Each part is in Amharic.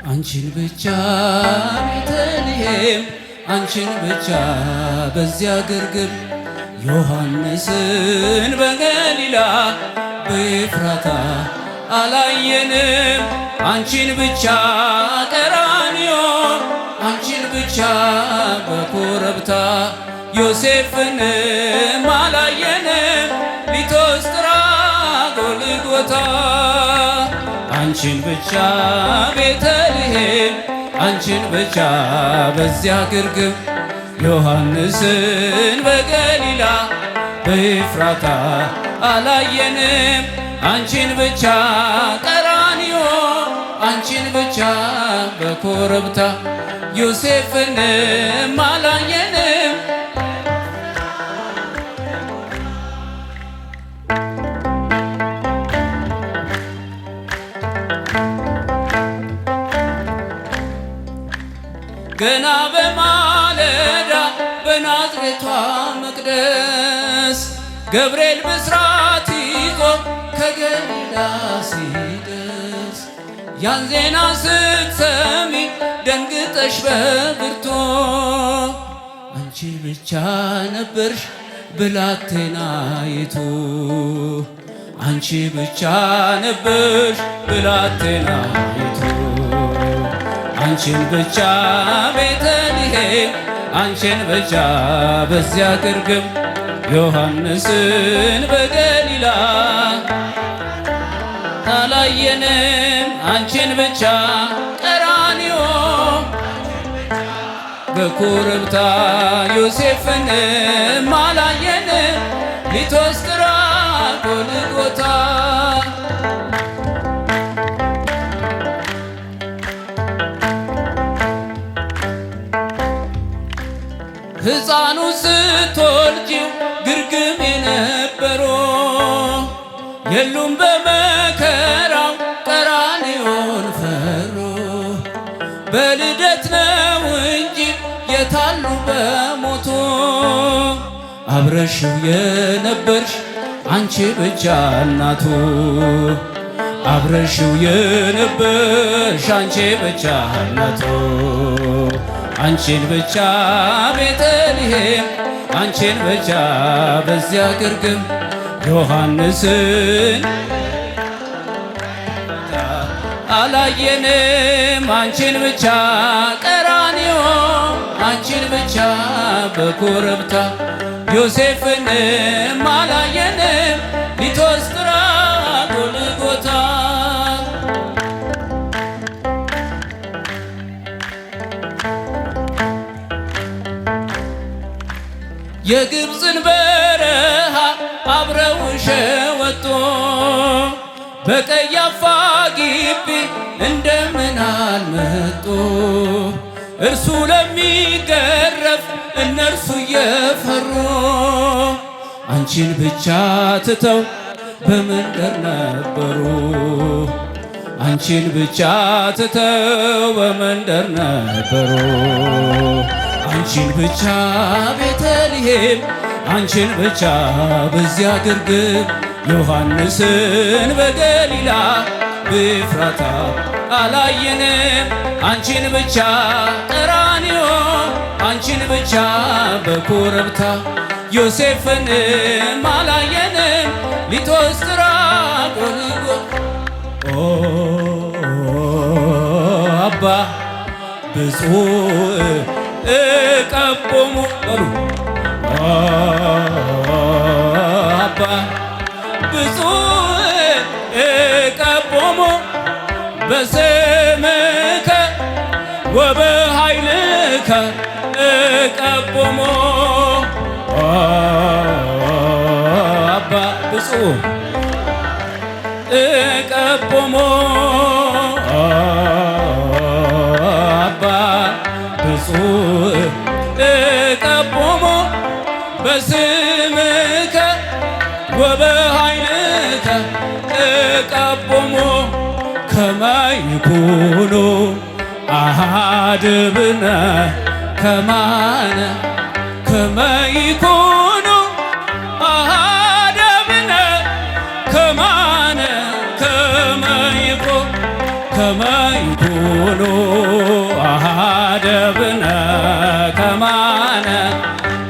አንቺን ብቻ ቤተልሔም አንቺን ብቻ በዚያ ግርግም ዮሐንስን በገሊላ በኤፍራታ አላየንም። አንቺን ብቻ ቀራንዮ አንቺን ብቻ በኮረብታ ዮሴፍንም አላየንም። ሊቶስጥራ ጎልጎታ አንቺን ብቻ ቤተልሔም አንቺን ብቻ በዚያ ግርግም ዮሐንስን በገሊላ በኤፍራታ አላየንም። አንቺን ብቻ ቀራንዮ አንቺን ብቻ በኮረብታ ዮሴፍንም አላየንም። ገና በማለዳ በናዝሬቷ መቅደስ ገብርኤል ብስራት ይዞ ከገሊላ ሲደርስ ያን ዜና ስትሰሚ ደንግጠሽ በብርቱ አንቺ ብቻ ነበርሽ ብላቴናይቱ አንቺ ብቻ ነበርሽ ብላቴናይቱ አንቺን ብቻ ቤተልሔም አንቺን ብቻ በዚያ ግርግም ዮሐንስን በገሊላ አላየንም። አንቺን ብቻ ቀራንዮ በኮረብታ ዮሴፍንም አላየንም። ሊቶስጥራ ጎልጎታ ሕፃኑ ስትወልጂው ግርግም የነበሩ የሉም በመከራው ቀራንዮን ፈሩ። በልደት ነው እንጂ የታሉ በሞቱ አብረሽው የነበርሽ አንቺ ብቻ እናቱ አብረሽው የነበርሽ አንቺ ብቻ እናቱ አንቺን ብቻ ቤተልሔም አንቺን ብቻ በዚያ ግርግም ዮሐንስን አላየንም። አንቺን ብቻ ቀራንዮ አንቺን ብቻ በኮረብታ ዮሴፍንም አላየንም። ሊቶስጥራ ጎልጎታ የግብፅን በረሃ አብረው ሸወጡ በቀያፋ ግቢ እንደምን አልመጡ። እርሱ ለሚገረፍ እነርሱ እየፈሩ አንቺን ብቻ ትተው በመንደር ነበሩ አንቺን ብቻ ትተው በመንደር ነበሩ። አንቺን ብቻ ቤተልሔም አንቺን ብቻ በዚያ ግርግም ዮሐንስን በገሊላ በኤፍራታ አላየንም። አንቺን ብቻ ቀራንዮ አንቺን ብቻ በኮረብታ ዮሴፍንም አላየንም። ሊቶስጥራ ጎልጎታ አባ ብፁዕ እቀቦሙ በሉ አባ ብፁዕ እቀቦሙ በስምከ ወበኃይልከ እቀቦሙ አባ ብፁዕ እቀቦሙ አባ ብፁዕ እቀቦሙ በስምከ ወበኃይልከ እቀቦሙ ከመ ይኩኑ አሐደ ብነ ከማነ ከመ ይኩኑ አሐደ ብነ ከማነ ከመ ይኩኑ ይኩኑ አሃደብነ ከማነ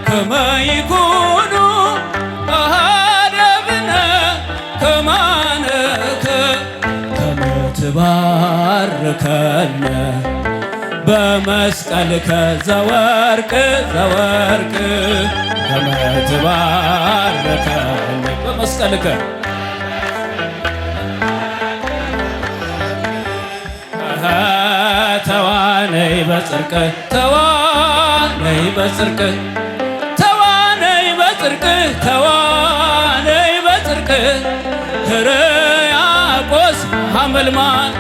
ከመ ይኩኑ አሃደብነ ከማነ ከመ ትባርከነ በመስቀልከ ዘወርቅ ዘወርቅ ከመ ትባርከነ በመስቀልከ ተዋነይ በጽድቅ ተዋነይ በጽድቅ ተዋነይ በጽድቅ ተዋነይ በጽድቅ ሕርያቆስ ሐመልማል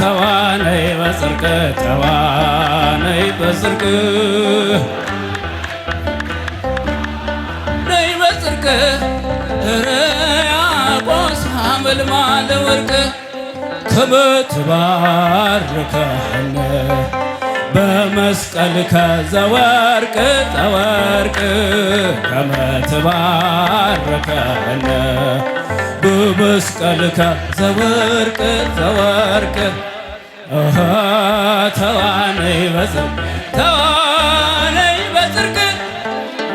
ተዋነይ በጽድቅ ተዋነይ በጽድቅ ነይ በጽድቅ ሕርያቆስ ሐመልማል ወርቅ ከመ ትባርከነ በመስቀልከ ዘወርቅ ዘወርቅ ከመ ትባርከነ በመስቀልከ ዘወርቅ ዘወርቅ ተዋነይ በጽድቅ ተዋነይ በጽድቅ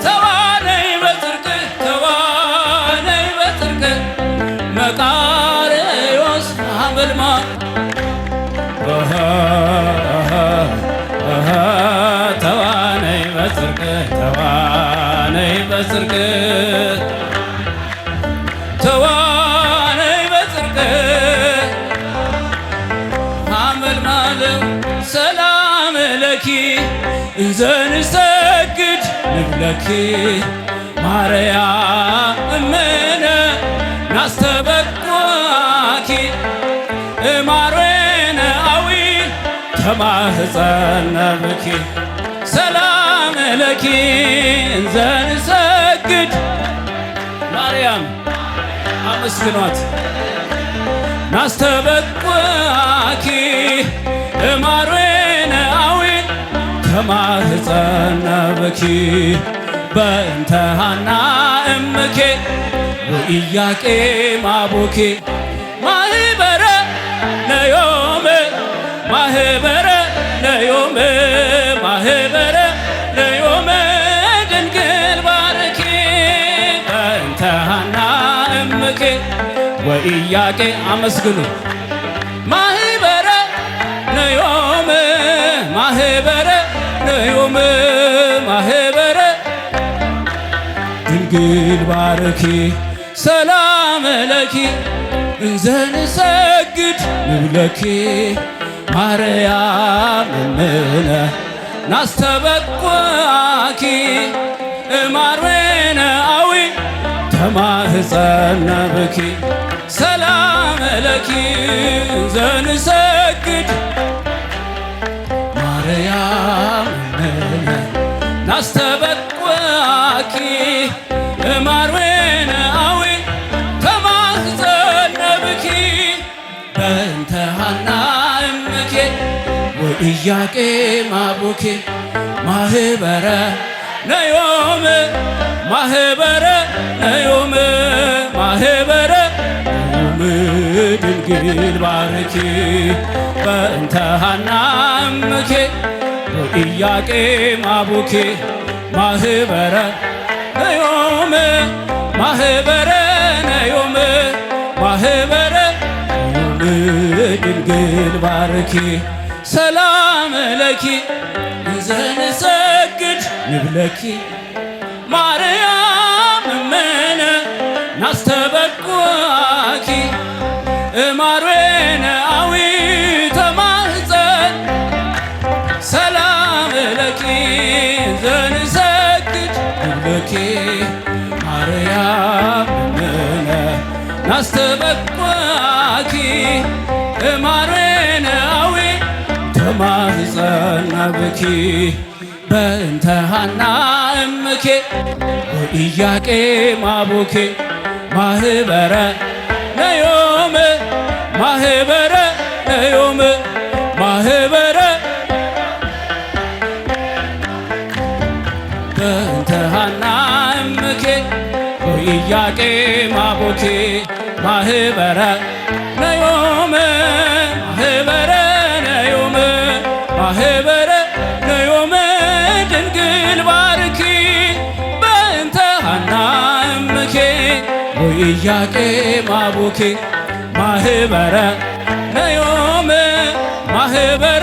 ተዋነይ በጽድቅ ተዋነይ በጽድቅ መቃርዮስ ሐመልማል ተዋነይ በጽድቅ ተዋነይ በጽድቅ ተዋነይ በጽድቅ ሐመልማል ሰላም ለኪ እንዘ ንሰግድ ንብለኪ ማርያም እምነ ናስተበቅዋኪ እማርዌነ አዊ ተማህፀነ ብኪ ሰላም ለኪ እንዘ ንሰግድ ማርያም አመስግኗት ናስተበቅዋኪ እማርዌነ አዊ ተማህፀነ ብኪ በእንተ ሐና እምኬ ወኢያቄም አቡኪ ማህበረ ለዮም ማህበረ ለዮም ማህበረ ለዮም ድንግል ባርኪ በእንተ ሐና እምኬ ወኢያቄም አመስግኑ ማህበረ ለዮም ማህበረ ለዮም ማህበረ ድንግል ባርኪ ሰላም ለኪ እንዘ ንሰግድ ንብለኪ ማርያም እምነ ናስተበቅዋኪ እማርዌነ አዊ ተማህፀነ ብኪ ሰላም ለኪ እንዘ ንሰግድ ማርያም እምነ ናስተበቅዋኪ እማርዌነ አዊ ተማህፀነ ብኪ በእንተ ሐና እምኬ ወኢያቄም አቡኪ ማህበረ ለዮም ማህበረ ለዮም ማህበረ ለዮም ድንግል ባርኪ በእንተ ሐና እምኬ ወኢያቄም አቡኪ ማህበረ ለዮም ማህበረ ለዮም ማህበረ ድንግል ባርኪ ሰላም ለኪ እንዘ ንሰግድ ንብለኪ ማርያም እምነ ናስተበቅዋኪ እማርዌነ አዊ ተማህፀን ሰላም ለኪ እንዘ ንሰግድ ንብለኪ ማርያም እምነ ናስተበቅዋኪ እማርዌነ አዊ ተማህፀነ ብኪ በእንተ ሐና እምኬ ወኢያቄም አቡኪ ማህበረ ለዮም ማህበረ ለዮም ማህበረ በእንተ ሐና እምኬ ወኢያቄም አቡኪ ማህበረ ነዮመ ማህበረ ነዮመ ማህበረ ነዮመ ድንግል ባርኪ በእንተ ሐና እምኬ ወኢያቄም አቡኪ ማህበረ ነዮመ ማህበረ